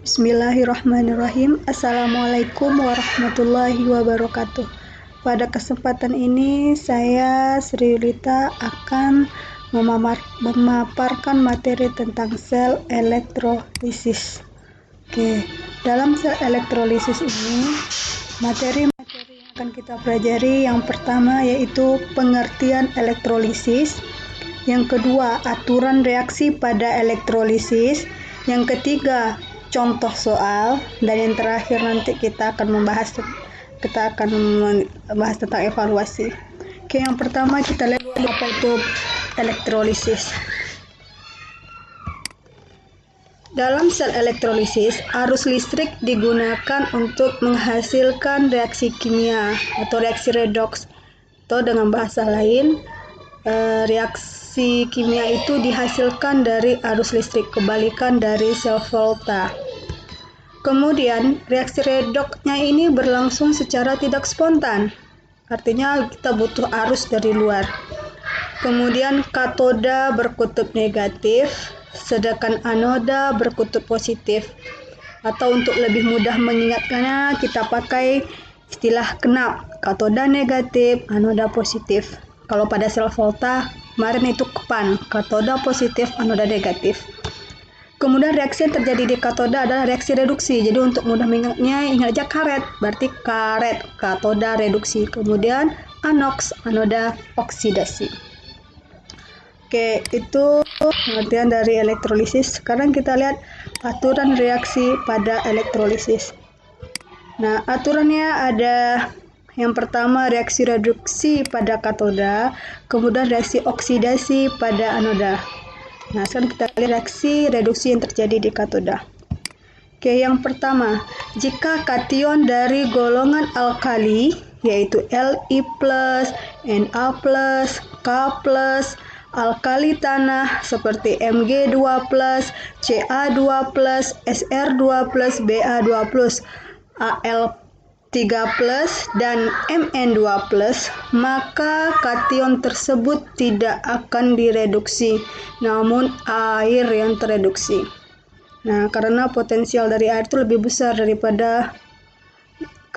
Bismillahirrahmanirrahim. Assalamualaikum warahmatullahi wabarakatuh. Pada kesempatan ini saya Sri Yulita akan memaparkan materi tentang sel elektrolisis. Dalam sel elektrolisis ini materi-materi yang akan kita pelajari yang pertama yaitu pengertian elektrolisis, yang kedua aturan reaksi pada elektrolisis, yang ketiga contoh soal, dan yang terakhir nanti kita akan membahas tentang evaluasi. Yang pertama kita lihat apa itu elektrolisis. Dalam sel elektrolisis, arus listrik digunakan untuk menghasilkan reaksi kimia atau reaksi redoks, atau dengan bahasa lain reaksi kimia itu dihasilkan dari arus listrik, kebalikan dari sel volta. Kemudian reaksi redoksnya ini berlangsung secara tidak spontan, artinya kita butuh arus dari luar. Kemudian katoda berkutub negatif, sedangkan anoda berkutub positif. Atau untuk lebih mudah mengingatkannya, kita pakai istilah KNAP, katoda negatif, anoda positif. Kalau pada sel volta, kemarin itu KPAN, katoda positif, anoda negatif. Kemudian reaksi yang terjadi di katoda adalah reaksi reduksi. Jadi untuk mudah mengingatnya, ingat aja karet, berarti karet, katoda reduksi. Kemudian anoks, anoda oksidasi. Itu pengertian dari elektrolisis. Sekarang kita lihat aturan reaksi pada elektrolisis. Nah, aturannya ada yang pertama reaksi reduksi pada katoda, kemudian reaksi oksidasi pada anoda. Nah, sekarang kita lihat reaksi reduksi yang terjadi di katoda. Yang pertama, jika kation dari golongan alkali yaitu Li+, Na+, K+, alkali tanah seperti Mg2+, Ca2+, Sr2+, Ba2+, Al3+, dan Mn2+, maka kation tersebut tidak akan direduksi, namun air yang tereduksi. Nah, karena potensial dari air itu lebih besar daripada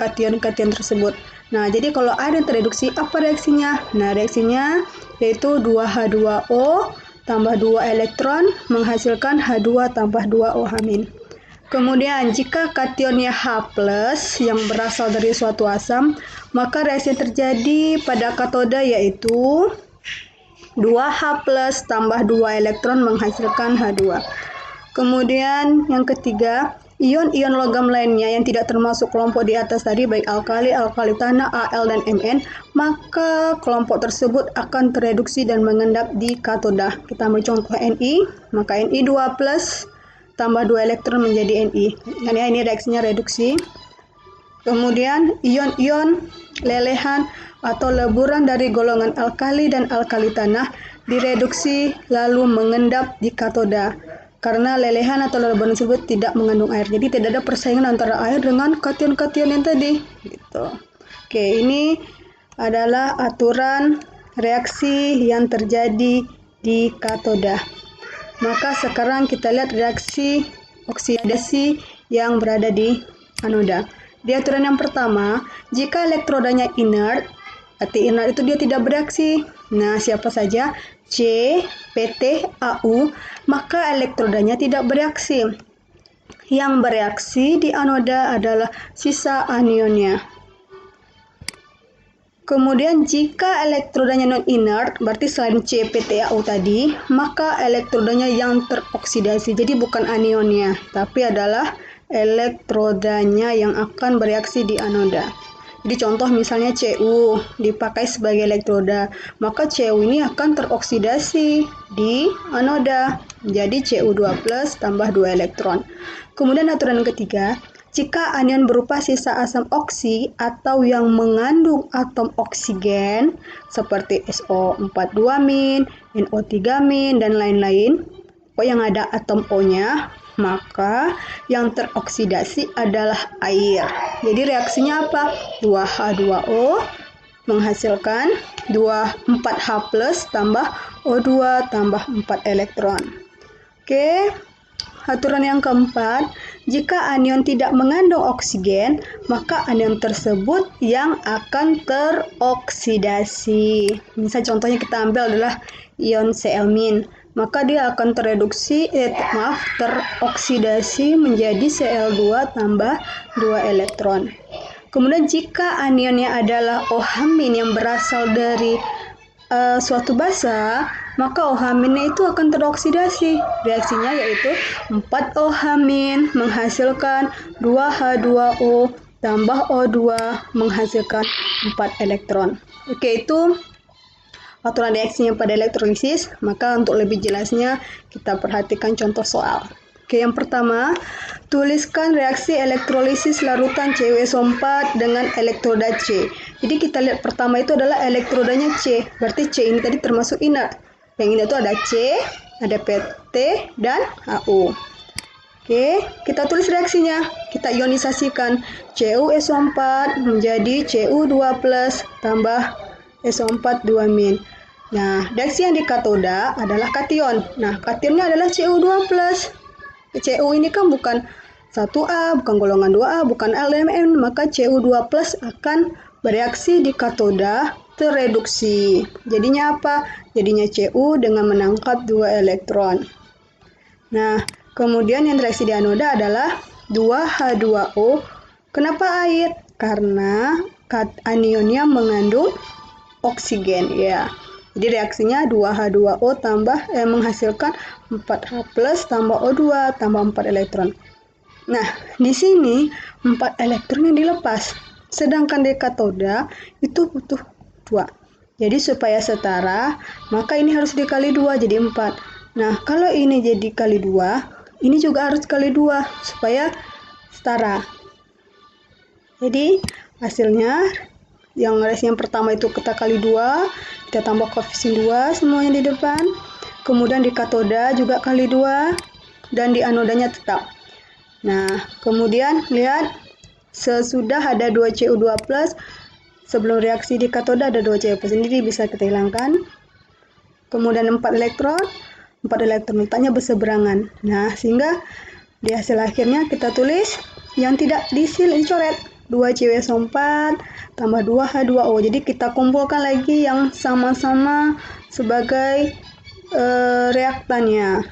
kation-kation tersebut. Nah, jadi kalau air yang tereduksi, apa reaksinya? Nah, reaksinya yaitu 2H2O tambah 2 elektron menghasilkan H2 tambah 2O-. Kemudian jika kationnya H+ yang berasal dari suatu asam, maka reaksi yang terjadi pada katoda yaitu 2H+ tambah 2 elektron menghasilkan H2. Kemudian yang ketiga, ion-ion logam lainnya yang tidak termasuk kelompok di atas tadi, baik alkali, alkali tanah, Al, dan Mn, maka kelompok tersebut akan tereduksi dan mengendap di katoda. Kita ambil contoh Ni, maka Ni2+ tambah 2 elektron menjadi Ni. Nah, ini reaksinya reduksi. Kemudian ion-ion lelehan atau leburan dari golongan alkali dan alkali tanah direduksi lalu mengendap di katoda. Karena lelehan atau leburan tersebut tidak mengandung air. Jadi tidak ada persaingan antara air dengan kation-kation yang tadi. Gitu. Ini adalah aturan reaksi yang terjadi di katoda. Maka sekarang kita lihat reaksi oksidasi yang berada di anoda. Di aturan yang pertama, jika elektrodanya inert, arti inert itu dia tidak bereaksi. Nah, siapa saja? C, PT, Au, maka elektrodanya tidak bereaksi. Yang bereaksi di anoda adalah sisa anionnya. Kemudian jika elektrodanya non-inert, berarti selain C, PT, Au tadi, maka elektrodanya yang teroksidasi. Jadi bukan anionnya, tapi adalah elektrodanya yang akan bereaksi di anoda. Jadi contoh misalnya Cu dipakai sebagai elektroda, maka Cu ini akan teroksidasi di anoda. Jadi Cu2+ tambah 2 elektron. Kemudian aturan ketiga, jika anion berupa sisa asam oksi atau yang mengandung atom oksigen seperti SO42-, NO3-, dan lain-lain, yang ada atom O-nya, maka yang teroksidasi adalah air. Jadi reaksinya apa? 2H2O menghasilkan 4H+ tambah O2 tambah 4 elektron. Aturan yang keempat, jika anion tidak mengandung oksigen, maka anion tersebut yang akan teroksidasi. Misal contohnya kita ambil adalah ion Cl-, maka dia akan teroksidasi menjadi Cl2 tambah 2 elektron. Kemudian jika anionnya adalah OH- yang berasal dari suatu basa, maka OH- itu akan teroksidasi. Reaksinya yaitu 4OH- menghasilkan 2H2O tambah O2 menghasilkan 4 elektron. Oke, itu aturan reaksinya pada elektrolisis. Maka untuk lebih jelasnya kita perhatikan contoh soal. Oke, yang pertama, tuliskan reaksi elektrolisis larutan CuSO4 dengan elektroda C. Jadi kita lihat pertama itu adalah elektrodanya C. Berarti C ini tadi termasuk inert. Yang ini itu ada C, ada PT, dan HU. Oke, kita tulis reaksinya. Kita ionisasikan CuSO4 menjadi Cu2+ tambah SO4 2-. Nah, reaksi yang di katoda adalah kation. Nah, kationnya adalah Cu2+. Cu ini kan bukan 1A, bukan golongan 2A, bukan elemen, maka Cu2+ akan bereaksi di katoda tereduksi. Jadinya apa? Jadinya Cu dengan menangkap 2 elektron. Nah, kemudian yang reaksi di anoda adalah 2H2O. Kenapa air? Karena anionnya mengandung oksigen, ya. Jadi reaksinya 2H2O menghasilkan 4H+ tambah O2 tambah 4 elektron. Nah, di sini 4 elektron yang dilepas. Sedangkan di katoda itu butuh 2. Jadi supaya setara, maka ini harus dikali 2 jadi 4. Nah, kalau ini jadi kali 2, ini juga harus kali 2 supaya setara. Jadi hasilnya reaksi yang pertama itu kita kali 2, kita tambah koefisien 2 semuanya di depan. Kemudian di katoda juga kali 2 dan di anodanya tetap. Nah, kemudian lihat sesudah ada 2 Cu2+, sebelum reaksi di katoda ada 2 Cu+. Ini bisa kita hilangkan. Kemudian 4 elektron letaknya berseberangan. Nah, sehingga di hasil akhirnya kita tulis yang tidak dicoret 2 CuSO4 tambah 2 H2O. Jadi kita kumpulkan lagi yang sama-sama sebagai reaktannya.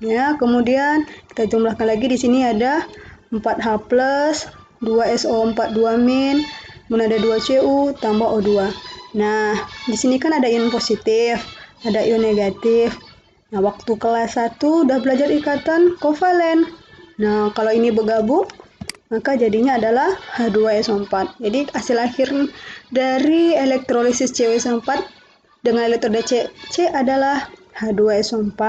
Ya, kemudian kita jumlahkan lagi di sini ada 4H+, 2SO4 2-, kemudian ada 2 Cu tambah O2. Nah, di sini kan ada ion positif, ada ion negatif. Nah, waktu kelas 1 udah belajar ikatan kovalen. Nah, kalau ini bergabung, maka jadinya adalah H2SO4. Jadi hasil akhir dari elektrolisis CuSO4 dengan elektroda C adalah H2SO4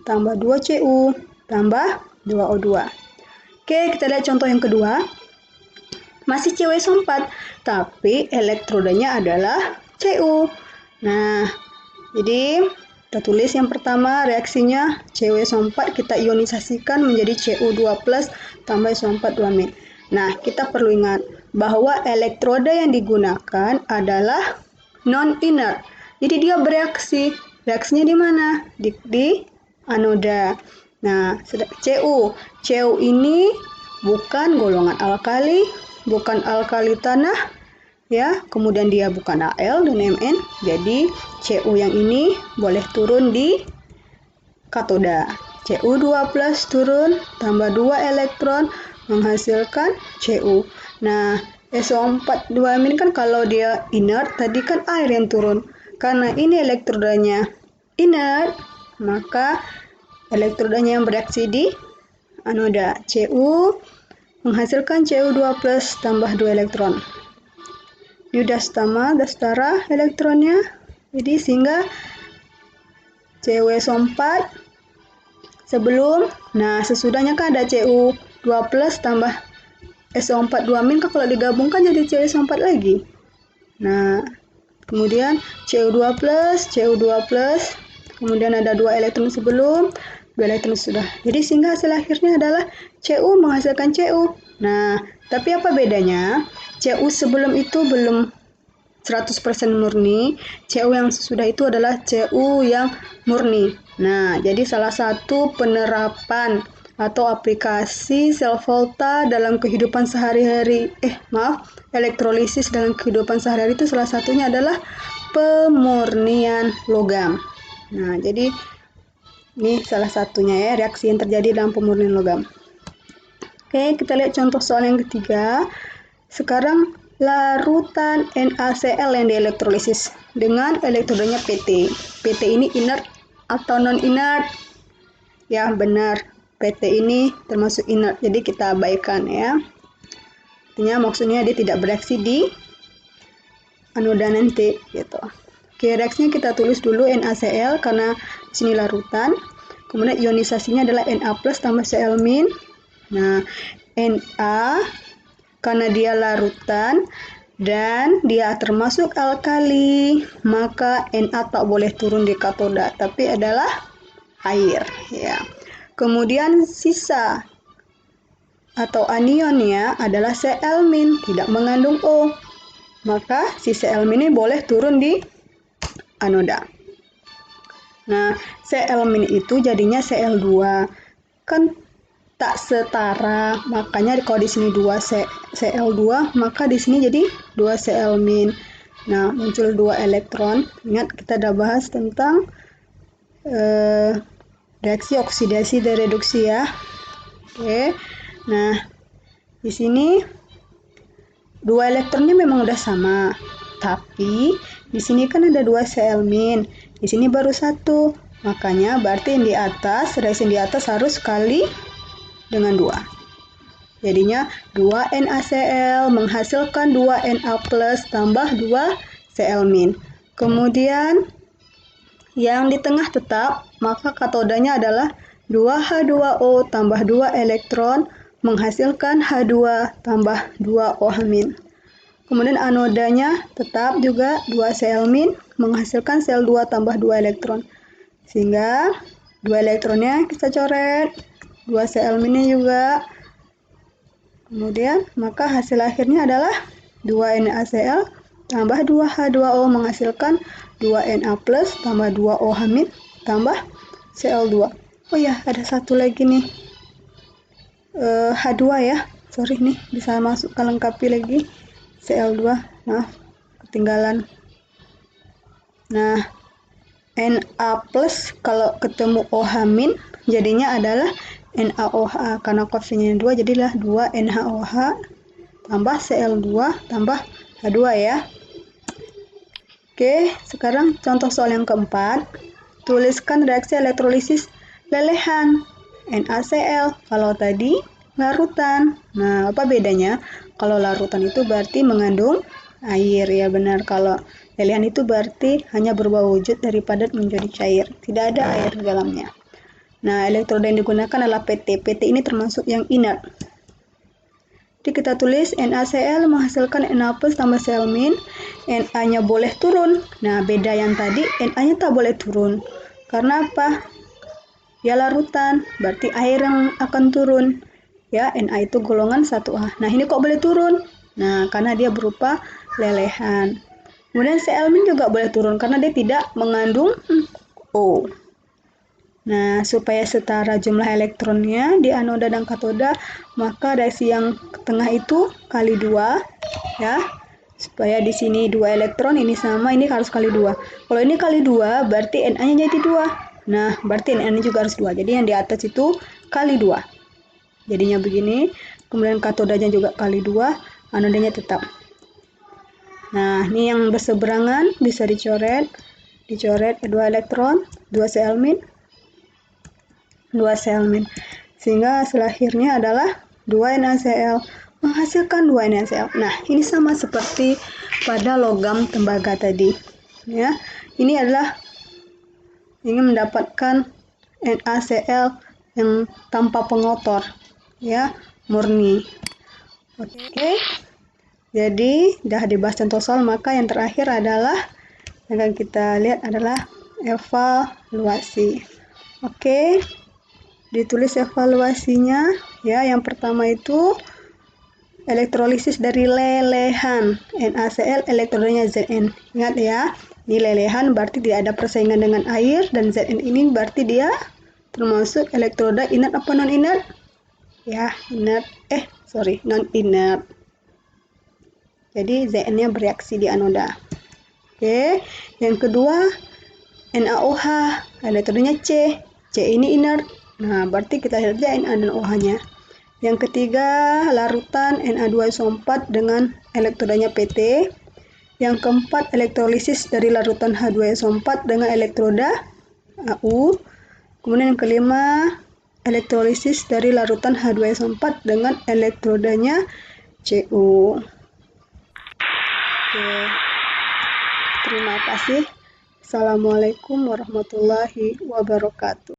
tambah 2 Cu tambah 2 O2. Oke, kita lihat contoh yang kedua. Masih CuSO4, tapi elektrodanya adalah Cu. Nah, jadi kita tulis yang pertama reaksinya CuSO4 kita ionisasikan menjadi Cu2+ tambah SO4 2-. Nah, kita perlu ingat bahwa elektroda yang digunakan adalah non-inert. Jadi dia bereaksi. Reaksinya di mana? Di anoda. Nah, Cu ini bukan golongan alkali, bukan alkali tanah, ya, kemudian dia bukan Al dan Mn, jadi Cu yang ini boleh turun di katoda. Cu2+ turun tambah 2 elektron menghasilkan Cu. Nah, SO4 2- kan kalau dia inert tadi kan air yang turun. Karena ini elektrodanya inert, maka elektrodanya yang bereaksi di anoda. Cu menghasilkan Cu2+ tambah 2 elektron. Ini udah setara elektronnya. Jadi sehingga CuSO4 sesudahnya kan ada Cu2+ tambah SO4 2- kan kalau digabungkan jadi CuSO4 lagi. Nah, kemudian Cu2+, kemudian ada 2 elektron sebelum, 2 elektron sudah. Jadi sehingga hasil akhirnya adalah Cu menghasilkan Cu. Nah, tapi apa bedanya? Cu sebelum itu belum 100% murni, Cu yang sesudah itu adalah Cu yang murni. Nah, jadi salah satu penerapan atau aplikasi sel volta dalam kehidupan sehari-hari. Elektrolisis dalam kehidupan sehari-hari itu salah satunya adalah pemurnian logam. Nah, jadi ini salah satunya ya, reaksi yang terjadi dalam pemurnian logam. Oke, kita lihat contoh soal yang ketiga. Sekarang larutan NaCl yang dielektrolisis dengan elektrodanya PT. PT ini inert atau non-inert? Ya, benar. PT ini termasuk inert, jadi kita abaikan ya. Artinya maksudnya dia tidak bereaksi di anoda nanti gitu. Oke, reaksinya kita tulis dulu NaCl karena di sini larutan. Kemudian ionisasinya adalah Na+ tambah Cl-. Nah, Na karena dia larutan dan dia termasuk alkali, maka Na tak boleh turun di katoda, tapi adalah air ya. Kemudian sisa atau anionnya adalah Cl-, tidak mengandung O. Maka si Cl- ini boleh turun di anoda. Nah, Cl- itu jadinya Cl2. Kan tak setara, makanya kalau di sini 2 Cl2, maka di sini jadi 2 Cl-. Nah, muncul 2 elektron. Ingat kita udah bahas tentang reaksi oksidasi dan reduksi ya. Oke. Nah, di sini 2 elektronnya memang udah sama, tapi di sini kan ada 2 Cl-. Di sini baru 1. Makanya berarti yang di atas, reaksi yang di atas harus kali dengan 2. Jadinya 2 NaCl menghasilkan 2 Na+ tambah 2 Cl-. Kemudian yang di tengah tetap, maka katodanya adalah 2H2O tambah 2 elektron menghasilkan H2 tambah 2 OH-. Kemudian anodanya tetap juga 2 Cl- menghasilkan Cl2 tambah 2 elektron. Sehingga 2 elektronnya kita coret, 2 Cl- juga. Kemudian maka hasil akhirnya adalah 2 NaCl tambah 2 H2O menghasilkan 2 Na+ tambah 2 OH- tambah Cl2. Oh ya, ada satu lagi nih. H2 ya. Sorry nih, bisa masuk ke lengkapi lagi. Cl2. Maaf, ketinggalan. Nah, Na+ kalau ketemu OH- jadinya adalah NaOH, karena koefisiennya 2 jadilah 2 NaOH tambah Cl2 tambah H2 ya. Oke, sekarang contoh soal yang keempat. Tuliskan reaksi elektrolisis lelehan NaCl. Kalau tadi larutan. Nah, apa bedanya? Kalau larutan itu berarti mengandung air ya, benar. Kalau lelehan itu berarti hanya berubah wujud dari padat menjadi cair, tidak ada air di dalamnya. Nah, elektroda yang digunakan adalah PT. PT ini termasuk yang inert. Jadi kita tulis NaCl menghasilkan Na+ tambah Cl-. Na-nya boleh turun. Nah, beda yang tadi, Na-nya tak boleh turun. Karena apa? Dia larutan, berarti air yang akan turun. Ya, Na itu golongan 1A. Nah, ini kok boleh turun? Nah, karena dia berupa lelehan. Kemudian Cl- juga boleh turun karena dia tidak mengandung O. Nah, supaya setara jumlah elektronnya di anoda dan katoda, maka reaksi yang tengah itu kali 2 ya. Supaya di sini 2 elektron, ini sama, ini harus kali 2. Kalau ini kali 2, berarti Na-nya jadi 2. Nah, berarti Na-nya juga harus 2. Jadi yang di atas itu kali 2. Jadinya begini. Kemudian katodanya juga kali 2, anodanya tetap. Nah, ini yang berseberangan bisa dicoret. Dicoret 2 elektron, 2 Cl-. 2 Cl-. Sehingga hasil akhirnya adalah 2 NaCl menghasilkan 2 NaCl. Nah, ini sama seperti pada logam tembaga tadi. Ya, ini adalah ingin mendapatkan NaCl yang tanpa pengotor, ya, murni. Oke. Jadi, sudah dibahas contoh soal, maka yang terakhir adalah yang akan kita lihat adalah evaluasi. Oke. Ditulis evaluasinya ya. Yang pertama itu elektrolisis dari lelehan NaCl, elektrodanya Zn. Ingat ya, ini lelehan berarti tidak ada persaingan dengan air, dan Zn ini berarti dia termasuk elektroda inert apa non inert? Ya, inert. Non inert. Jadi Zn-nya bereaksi di anoda. Oke, yang kedua NaOH, elektrodanya C. C ini inert. Nah, berarti kita lihat aja Na dan OH-nya. Yang ketiga, larutan Na2SO4 dengan elektrodanya PT. Yang keempat, elektrolisis dari larutan H2SO4 dengan elektroda AU. Kemudian yang kelima, elektrolisis dari larutan H2SO4 dengan elektrodanya Cu. Oke. Terima kasih. Assalamualaikum warahmatullahi wabarakatuh.